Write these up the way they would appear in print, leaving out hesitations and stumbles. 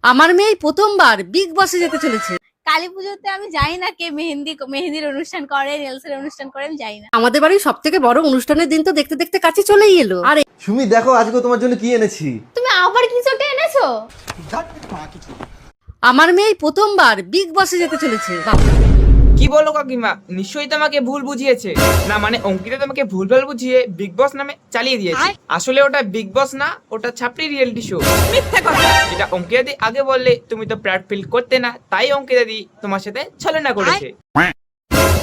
আমার মেয়ে প্রথমবার বিগ বসে যেতে চলেছে। কালী পুজোতে আমি জানি না কে মেহেন্দির অনুষ্ঠান করে, রিলসের অনুষ্ঠান করে, আমি জানি না। আমাদের বাড়ির সব থেকে বড় অনুষ্ঠানের দিন তো দেখতে দেখতে কাছে চলেই এলো। আর সুমি দেখো আজকে তোমার জন্য কি এনেছি। তুমি আবার কিছু একটা এনেছো? আমার মেয়ে প্রথমবার বিগ বসে যেতে চলেছে। কি বলো কাকিমা, নিশ্চয়ই তোমাকে ভুল বুঝিয়েছে। না মানে অঙ্কিতা তোমাকে ভুলভাল বুঝিয়ে বিগ বস নামে চালিয়ে দিয়েছে। আসলে ওটা বিগ বস না, ওটা ছাপড়ি রিয়েলিটি শো। মিথ্যা কথা। যেটা অঙ্কিতা দি আগে বললে তুমি তো প্রাউড ফিল করতে না, তাই অঙ্কিতা দি তোমার সাথে ছলনা করেছে।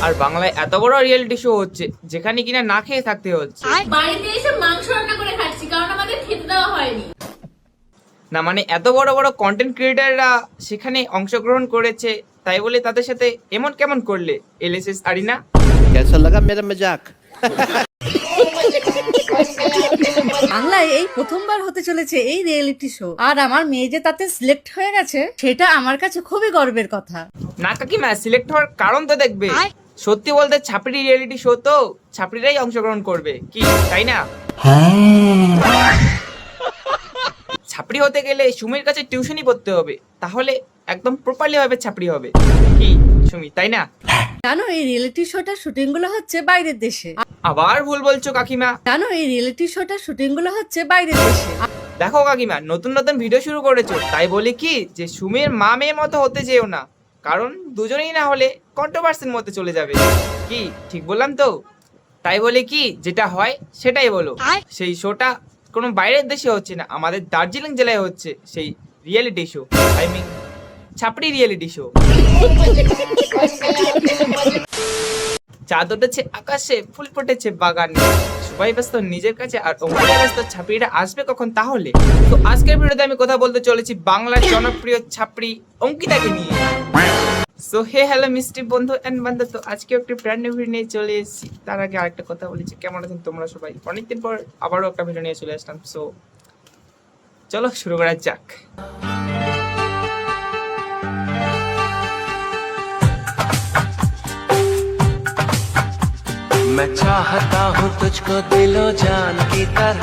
আর বাংলায় এত বড় রিয়েলিটি শো হচ্ছে যেখানে কিনা না খেয়ে থাকতে হচ্ছে। বাড়িতে এসে মাংস রান্না করে খাচ্ছি কারণ আমাদের খেতে দেওয়া হয়নি। না মানে এত বড় বড় কন্টেন্ট ক্রিয়েটাররা সেখানে অংশগ্রহণ করেছে, তাই বলে তাদের সাথে এমন কেমন করলে এলএসএস আরিনা? कैसा लगा मेरा मजाक? বাংলায় এই প্রথমবার হতে চলেছে এই রিয়েলিটি শো, আর আমার মেয়ে যে তাতে সিলেক্ট হয়ে গেছে সেটা আমার কাছে খুবই গর্বের কথা। না কাকিমা, সিলেক্ট হওয়ার কারণ তো দেখবে। সত্যি বলতে ছাপড়ি রিয়েলিটি শো তো ছাপড়িরাই অংশগ্রহণ করবে, কি তাই না? ছাপড়ি হতে গেলে সুমির কাছে টিউশনই পড়তে হবে, তাহলে একদম প্রপারলি ভাবে ছাপড়ি হবে, কি সুমি তাই না? জানো এই রিয়েলিটি শোটা শুটিং গুলো হচ্ছে বাইরের দেশে। আবার ভুল বলছো কাকিমা। জানো এই রিয়েলিটি শোটা শুটিং গুলো হচ্ছে বাইরের দেশে। দেখো কাকিমা, নতুন নতুন ভিডিও শুরু করেছো, তাই বলি কি যে সুমির মা মেয়ের মতো হতে যেও না, কারণ দুজনেই না হলে কন্ট্রোভার্সির মধ্যে চলে যাবে। কি ঠিক বললাম তো? তাই বলি কি যেটা হয় সেটাই বলো। সেই শোটা কোনো বাইরের দেশে হচ্ছে না, আমাদের দার্জিলিং জেলায় হচ্ছে সেই রিয়েলিটি শো, আই মিন ছাপড়ি রিয়েলিটি শো। চাঁদ উঠেছে আকাশে, ফুল ফুটেছে বাগানে, সবাই ব্যস্ত নিজের কাছে আর অঙ্কিতা ব্যস্ত ছাপড়িটা আসবে কখন তাহলে। তো আজকের ভিডিওতে আমি কথা বলতে চলেছি বাংলার জনপ্রিয় ছাপড়ি অঙ্কিতাকে নিয়ে। সো হে হ্যালো মিষ্টি বন্ধু এন্ড বান্ধব, তো আজকে একটি ব্র্যান্ড নিউ ভিডিও নিয়ে চলে এসেছি। তার আগে আরেকটা কথা বলেছি, কেমন আছেন তোমরা সবাই? অনেকদিন পর আবারও একটা ভিডিও নিয়ে চলে আসলাম। সো চলো শুরু করা যাক। मैं चाहता हूँ तुझको दिलो जान की तरह।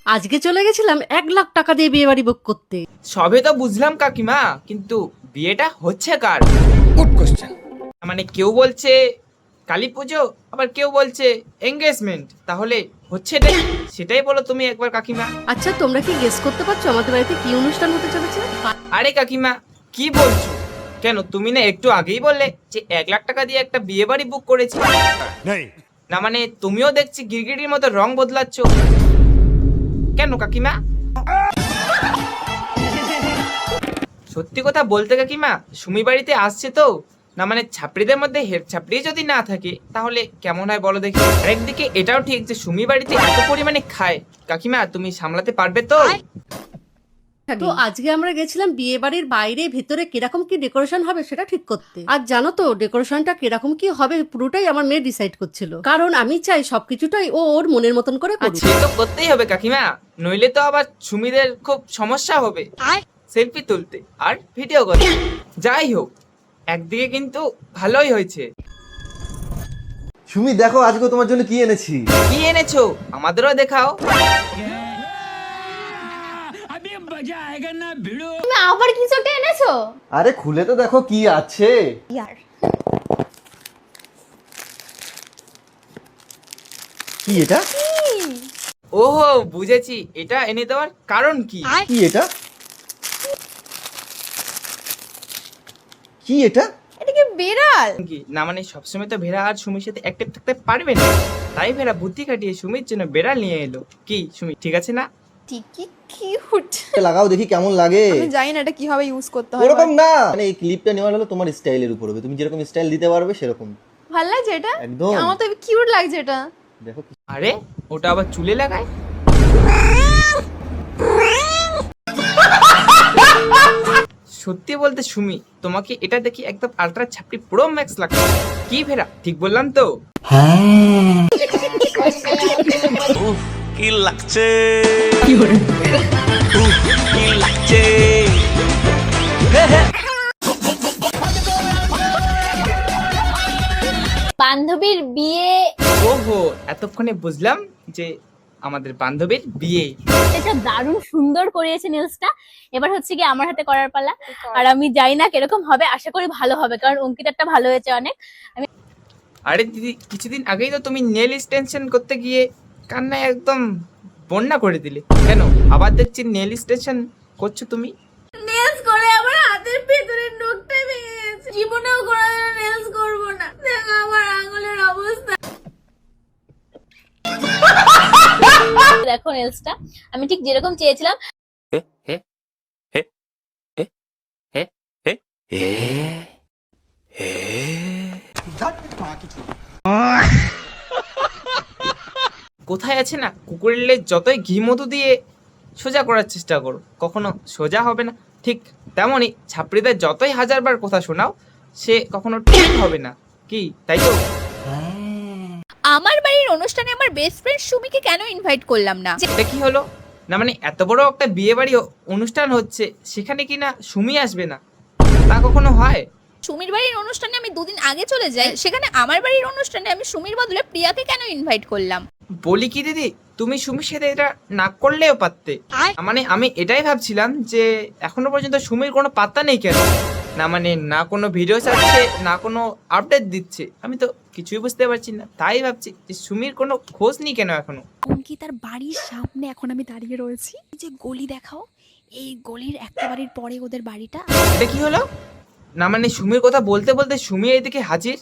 আজকে চলে গেছিলাম 1,00,000 টাকা দিয়ে বিয়ে বাড়ি বুক করতে। সবে তো বুঝলাম কাকিমা, কিন্তু বিয়েটা হচ্ছে কার? Good question. মানে কেউ বলছে কালী পুজো, আবার কেউ বলছে এঙ্গেজমেন্ট, তাহলে হচ্ছে সেটাই বলো তুমি একবার কাকিমা। আচ্ছা তোমরা কি গেস করতে পারছো আমাদের বাড়িতে কি অনুষ্ঠান হতে চলেছে? আরে কাকিমা কি বলছো? কেন তুমি না একটু আগেই বললে যে 1,00,000 টাকা দিয়ে একটা বিয়ে বাড়ি বুক করেছি? না মানে তুমিও দেখছি গিরগিটির মতো রং বদলাচ্ছ কেন কাকিমা? সত্যি কথা বলতে কাকিমা, সুমি বাড়িতে আসছে তো, না মানে ছাপড়িদের মধ্যে হেড ছাপড়ি যদি না থাকে তাহলে কেমন হয় বলো দেখি। আরেকদিকে এটাও ঠিক যে সুমি বাড়িতে এত পরিমাণে খায়, কাকিমা তুমি সামলাতে পারবে তো? তো আজকে আমরা গেছিলাম বিয়ে বাড়ির বাইরে ভেতরে কিরকম কি ডেকোরেশন হবে সেটা ঠিক করতে। আর জানো তো ডেকোরেশনটা কিরকম কি হবে পুরোটাই আমার মেয়ে ডিসাইড করছিল, কারণ আমি চাই সবকিছুটাই ও ওর মনের মতন করে করুক। সে তো করতেই হবে কাকিমা, নইলে তো আবার সুমিদের খুব সমস্যা হবে সেলফি তুলতে আর ভিডিও করতে। যাই হোক, একদিকে কিন্তু ভালোই হয়েছে। সুমি দেখো আজকে তোমার জন্য কি এনেছি। কি এনেছো আমাদেরও দেখাও। তুমি আবার কিছু একটা এনেছো? আরে খুলে তো দেখো কি আছে। ইয়ার কি এটা? ওহো বুঝেছি, এটা এনে দেওয়ার কারণ কি। কি এটা? কি এটা? এটা কি বিড়াল? কি না মানে সবসময় তো ভেড়া আর সুমির সাথে অ্যাক্টিভ থাকতে পারবে না, তাই ভেড়া বুদ্ধি খাটিয়ে সুমির জন্য বেড়াল নিয়ে এলো। কি সুমি ঠিক আছে না? ঠিকই কিউট। লাগাও দেখি কেমন লাগে। আমি জানি না এটা কিভাবে ইউজ করতে হয়। ওরকম না, মানে এই ক্লিপটা নেওয়ার হলো তোমার স্টাইলের উপর হবে, তুমি যেরকম স্টাইল দিতে পারবে সেরকম। ভালো লাগছে এটা? একদম। আমার তো কিউট লাগছে এটা। দেখো কি- আরে ওটা আবার চুলে লাগায়। সত্যি বলতে সুমি, তোমাকে এটা দেখি একদম আল্ট্রা ছাপড়ি প্রো ম্যাক্স লাগছে। কি ভেড়া ঠিক বললাম তো? কি লাগছে কি লাগছে। বান্ধবীর বিয়ে। ওহো এতক্ষণে বুঝলাম যে আমাদের বান্ধবীর বিয়ে। এটা দারুণ সুন্দর করিয়েছে নেলসটা। এবার হচ্ছে কি আমার হাতে করার পালা। আর আমি জানি না কিরকম হবে, আশা করি ভালো হবে, কারণ অঙ্কিতারটা ভালো হয়েছে অনেক। আরে দিদি, কিছুদিন আগেই তো তুমি নেল এক্সটেনশন করতে গিয়ে কান্নায় একদম বন্যা করে দিলে, কেন আবার দেখছি নেল এক্সটেনশন করছো তুমি? নেলস করে আমার হাতের ভেতরে নখটা ভেঙে গেছে। জীবনেও কোনোদিন নেলস করব না। দেখো আমার আঙুলের অবস্থা। দেখো নেলসটা আমি ঠিক যেরকম চেয়েছিলাম। কোথায় আছে না কুকুরের লেজ যতই ঘি মধু দিয়ে সোজা করার চেষ্টা করো, কখনো সোজা হবে না। ঠিক তেমনই ছাপড়িদের যতই হাজারবার কথা শোনাও, সে কখনো ঠিক হবে না, কি তাই তো? আমার বাড়ির অনুষ্ঠানে আমার বেস্ট ফ্রেন্ড সুমিকে কেন ইনভাইট করলাম না? এটা কি হলো? না মানে এত বড় একটা বিয়ে বাড়ি অনুষ্ঠান হচ্ছে, সেখানে কি না সুমি আসবে না? তা কখনো হয়? সুমির বাড়ির অনুষ্ঠানে আমি দুদিন আগে চলে যাই, সেখানে আমার বাড়ির অনুষ্ঠানে আমি সুমির বদলে প্রিয়াকে কেন ইনভাইট করলাম? বলি কি দিদি, তুমি সুমির সাথে এটা না করলেও পারতে। মানে আমি এটাই ভাবছিলাম যে এখনো পর্যন্ত সুমির কোনো পাত্তা নেই কেন? না মানে না কোনো ভিডিও ছাড়ছে, না কোনো আপডেট দিচ্ছে, আমি তো কিছুই বুঝতে পারছি না। তাই ভাবছি যে সুমির কোনো খোঁজ নেই কেন এখনো। অঙ্কিতার বাড়ির সামনে এখন আমি দাঁড়িয়ে রয়েছি। যে গলি দেখাও, এই গলির একটা বাড়ির পরে ওদের বাড়িটা। এটা কি হলো? না মানে সুমির কথা বলতে বলতে সুমি এদিকে হাজির।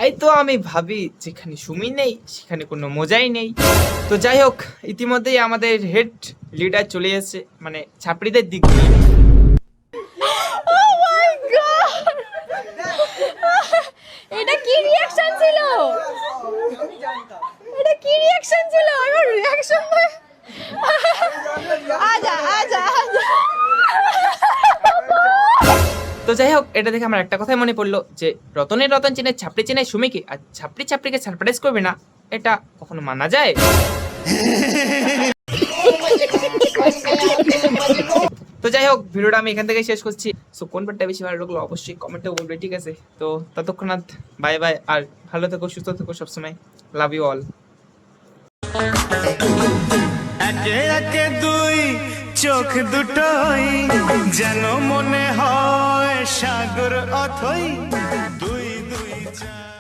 এই তো আমি ভাবি যেখানে সুমি নেই সেখানে কোনো মজাই নেই। তো যাই হোক, ইতিমধ্যেই আমাদের হেড লিডার চলে এসেছে, মানে ছাপড়িদের দিক দিয়ে। এটা কি রিঅ্যাকশন ছিল? এটা কি রিঅ্যাকশন ছিল? আমার রিঅ্যাকশন আজা আজা আজা। তো যাই হোক, এটা দেখে আমার একটা কথাই মনে পড়লো যে রতনের রতন চেনে ছাপড়ি চেনে সুমিকে, আর ছাপড়ি ছাপড়িকে সারপ্রাইজ করবে না, এটা কখনো মানা যায়? তো যাই হোক, ভিডিওটা আমি এখান থেকে শেষ করছি। সো কোন পার্টটা বেশি ভালো লাগলো অবশ্যই কমেন্টে বলবে, ঠিক আছে? তো ততক্ষণাৎ বাই বাই, আর ভালো থেকো, সুস্থ থেকো সবসময়। Love you all. একে একে দুই চোখ দুটোই যেন মনে হয় সাগর অথই, দুই দুই চার।